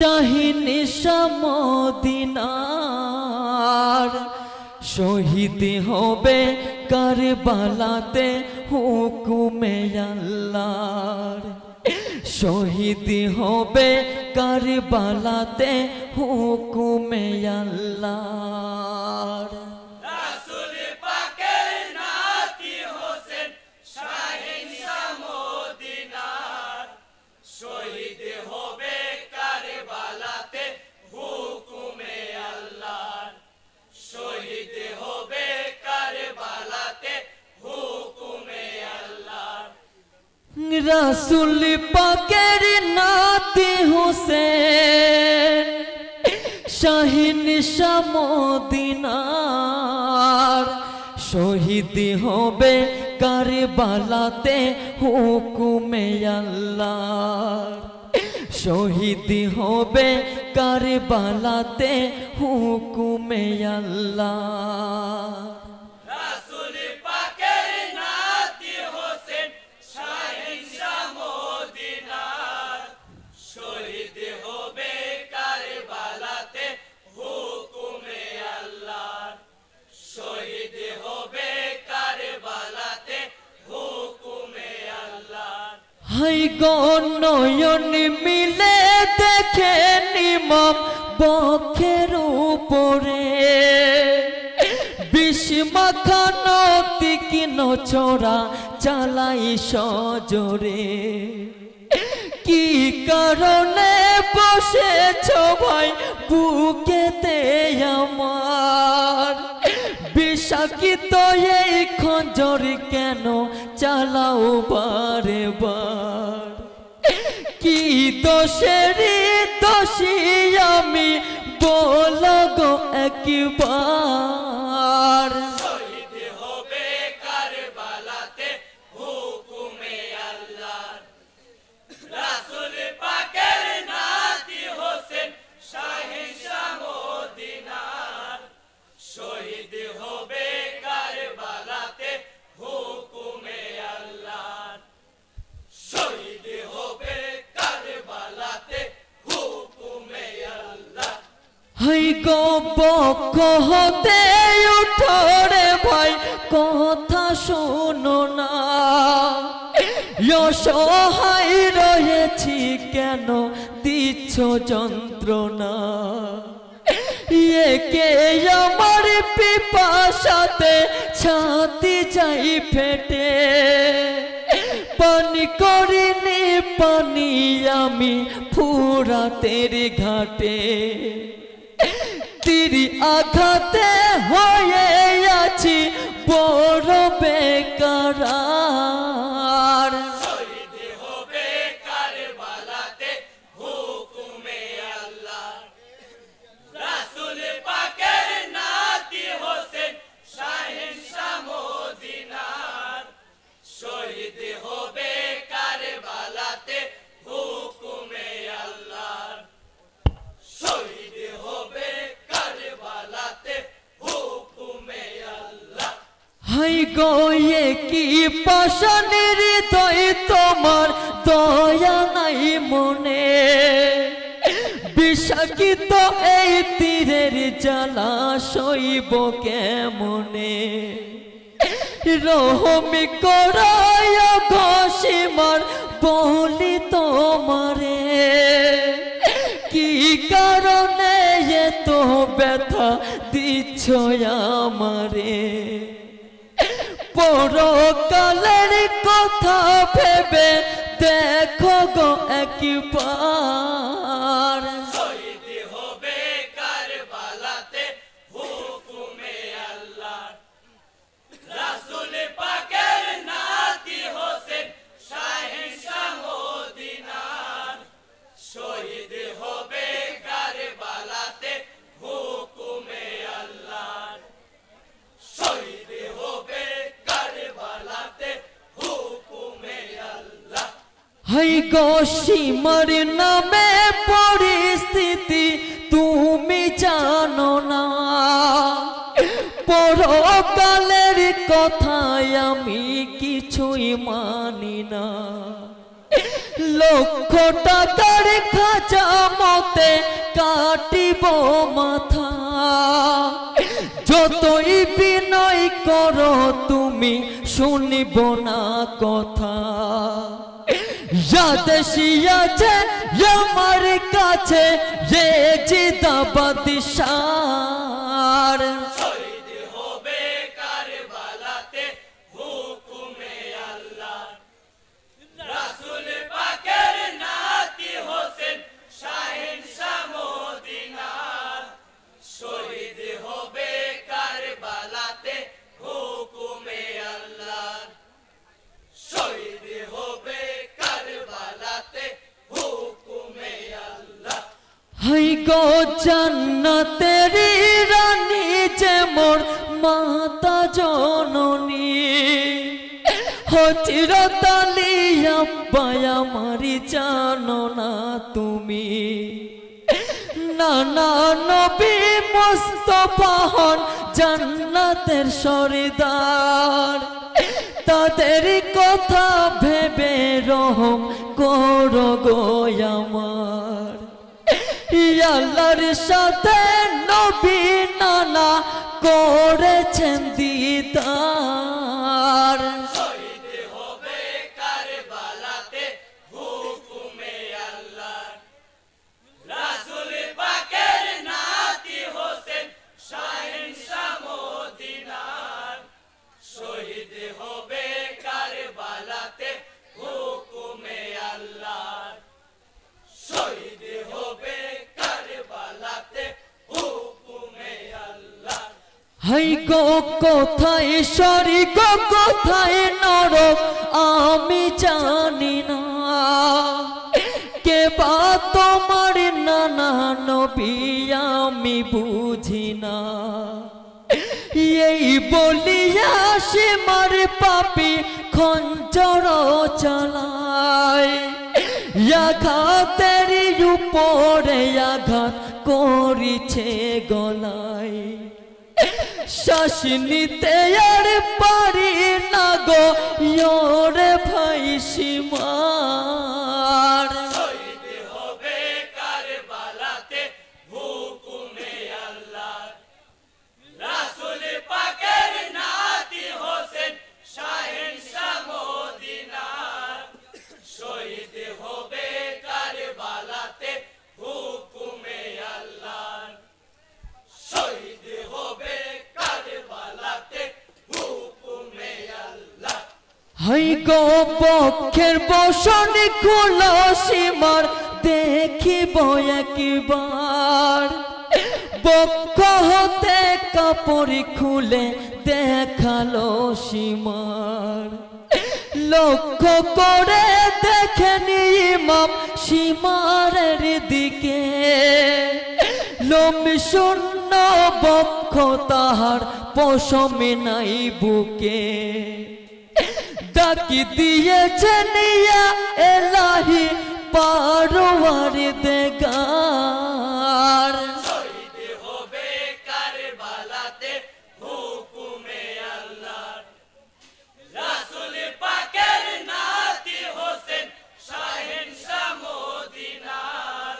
শাহিনী মদিনার শহীদ হবে কারবালাতে হুকুমে আল্লাহর। শহীদ হবে কারবালাতে হুকুমে আল্লাহর। রাসূল পাকের নাতি হোসেন শাহিন মদিনার শহীদ হবে কারবালাতে হুকুমে আল্লাহর। শহীদ হবে কারবালাতে হুকুমে আল্লাহর। হাই গনয়ন মিলে দেখেন ইমাম বক্ষের উপরে বিষ মাখানো তীক্ষ্ণ ছোরা চালাই সজোরে। কি কারণে বসেছ ভাই বুকেতে আমার? বিষাকিত এই খঞ্জর কেন চালাও বারে বার? কি দোষেরই দোষী আমি বলো গো একবার। হাই গো বক্ষ হতে উঠো রে ভাই কথা শোনো না। অসহায় রয়েছি কেন দিচ্ছ যন্ত্রণা? একে আমার পিপাসাতে ছাতি যাই ফেটে পানি করিনি পানি আমি ফুরাতের ঘাটে। তীর আঘাতে হয়ে আছি বড় বেকার। হাই গো এ কি পাষাণের হৃদয় তোমার দয়া নাই মনে? বিষাকিত এই তীরের জ্বালা সইব কেমনে? রহমি করায় ঘসিমার বলি তোমারে কি কারণে এত ব্যথা দিচ্ছ আমারে? পরকালের কথা ভেবে দেখো গো একবার। হাই গো সীমার নামে পরিস্থিতি তুমি জানো না। পরকালের কথায় আমি কিছুই মানি না। লক্ষ টাকার খাজা মতে কাটিব মাথা যতই বিনয় করো তুমি শুনিব না কথা আছে আমার কাছে যে জিদাবাদী শার শহীদ হবে কারবালাতে হুকুমে আল্লাহ রাসূল পাকের নাতি হোসেন শাহেনশাহ মদিনার শহীদ হবে কারবালাতে হুকুমে আল্লাহ শহীদ হবে কারবালাতে হুকুমে আল্লাহ হাই গো জান্নাতের রানী যে মোর মাতা জননী হযরত আলী আব্বা আমার জানো না তুমি নানা নবী মুস্তাফা হন জান্নাতের সরদার তাদের কথা ভেবে রহম করো গো আমার আল্লাহর সাথে নবী নানা করেছেন দিদার শহীদ হবে কারবালাতে হুকুমে আল্লাহ রাসূল পাকের নাতি হোসেন শাহেনশাহ মদিনার শহীদ হবে কারবালাতে হুকুমে আল্লাহ শহীদ হবে কারবালাতে হুকুমে আল্লাহ হাই গো কোথায় স্বর্গ কোথায় নরক আমি জানি না কে বা তোমার নানা নবী আমি বুঝি না এই বলিয়া সে মার পাপি খঞ্জর চালায় আঘাতের উপরে আঘাত করিছে গলায় শ্বাস নিতে আর পারি না গো ইয়োরে ভাই সীমার শহীদ হবে কারবালাতে হুকুমে আল্লাহ রাসূল পাকের নাতি হোসেন শাহেনশাহ মদিনার শহীদ হবে কারবালাতে হুকুমে আল্লাহ শহীদ হবে কারবালাতে হুকুমে আল্লাহ হাই গো পক্ষের বসন খোলা সীমার দেখিব একবার বক্ষ হতে কাপড় খুলে দেখালো সীমার লক্ষ্য করে দেখেন ইমাম সীমারের দিকে লোম শূন্য বক্ষ তাহার পশমে নাই বুকে ডাকি দিয়েছেন ইয়া এলাহি পারওয়ার দেগার শহীদ হবে কারবালাতে হুকুমে আল্লাহ রাসূল পাকের নাতি হোসেন শাহেনশাহ মদিনার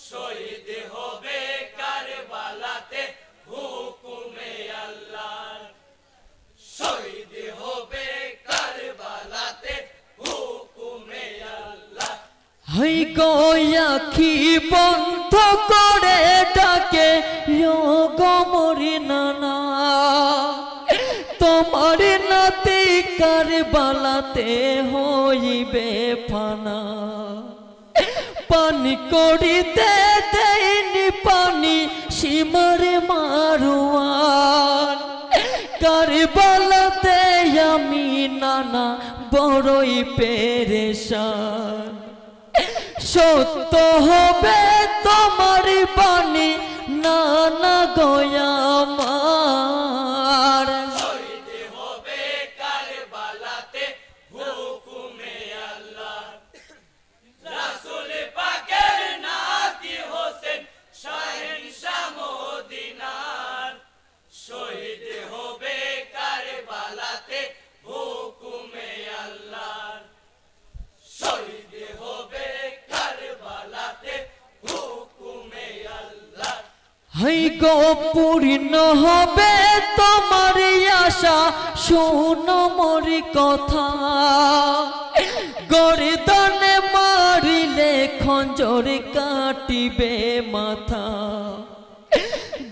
শহীদ হবে কারবালাতে হুকুমে আল্লাহ শহীদ হবে কারবালাতে হুকুমে আল্লাহ হাই গো আখি বন্ধ করে ডাকে গো মরি নানা তোমার নাতি কারবালাতে হইবে ফানা পানি করিতে দেয়নি পানি সীমার মারোয়ান কারবালাতে আমি নানা বড়ই পেরেশান সত্য হবে তোমার বাণী নানা গয়ামার শহীদ হবে কারবালাতে হুকুমে আল্লাহ রাসূল পাকের নাতি হোসেন শাহেনশাহ মদিনার শহীদ হবে কারবালাতে হুকুমে আল্লাহ শহীদ হবে হাই গো পূর্ণ হবে তোমার আশা শোনো মোর কথা গর্দনে মারিলে খঞ্জর কাটিবে মাথা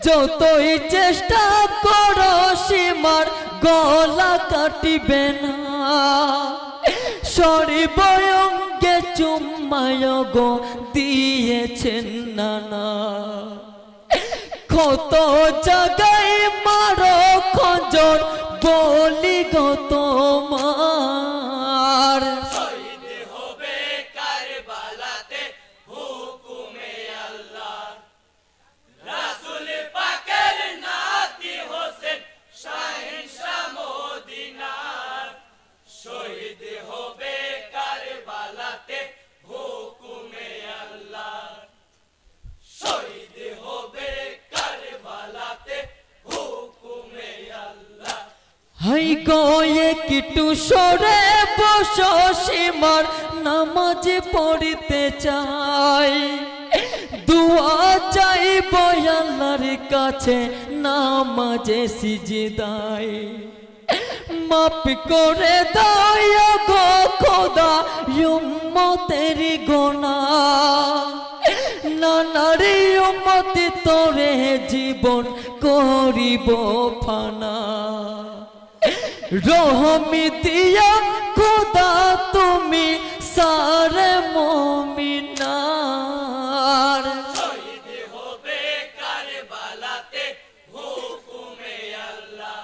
যতই চেষ্টা করো সীমার গলা কাটিবে না সর্বঙ্গে চুম্মায় গো দিয়েছেন নানা কত জায়গায় মারো খঞ্জর বলি গো তোমার শহীদ হবে কারবালাতে হুকুমে আল্লাহ রাসূল পাকের নাতি হোসেন শাহেনশাহ মদিনার শহীদ হবে কারবালাতে হুকুমে আল্লাহ শহীদ হবে কারবালাতে হুকুমে আল্লাহ হাই গয়ে কিটু সরে বসো সীমার নামাজ পড়িতে চাই দুয়া চাইব আল্লাহর কাছে নামাজে সিজদাই মাফ করে দাও গো খোদা উম্মতের গুনাহ নানারে উম্মত তোরে জীবন করিব ফানা রহমি দিয়া খোদা তুমি সারে মুমিনার শহীদ হবে কারবালাতে হুকুমে আল্লাহ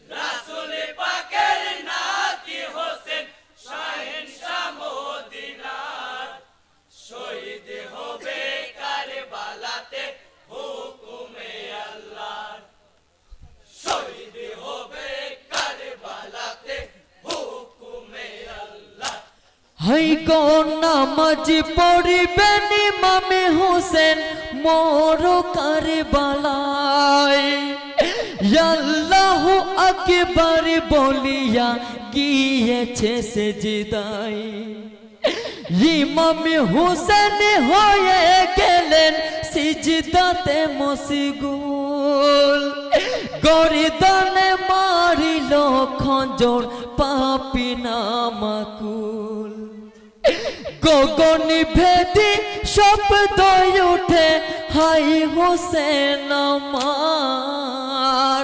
রাসূল পাকের নাতি হোসেন শাহেনশাহ মদিনার শহীদ হবে কারবালাতে হুকুমে আল্লাহ শহীদ হবে কারবালাতে হুকুমে আল্লাহ হাই গো নামাজ পড়িবেন ইমামে হোসেন মোর কারবালায় আল্লাহু আকবার বলিয়া গিয়েছে সিজদায় ইমাম হোসেন হয়ে গেলেন সিজদাতে মশগুল গর্দনে মারিল খঞ্জর পাপী নামাকুল গগন ভেদি শব্দ উঠে হাই হোসেন আমার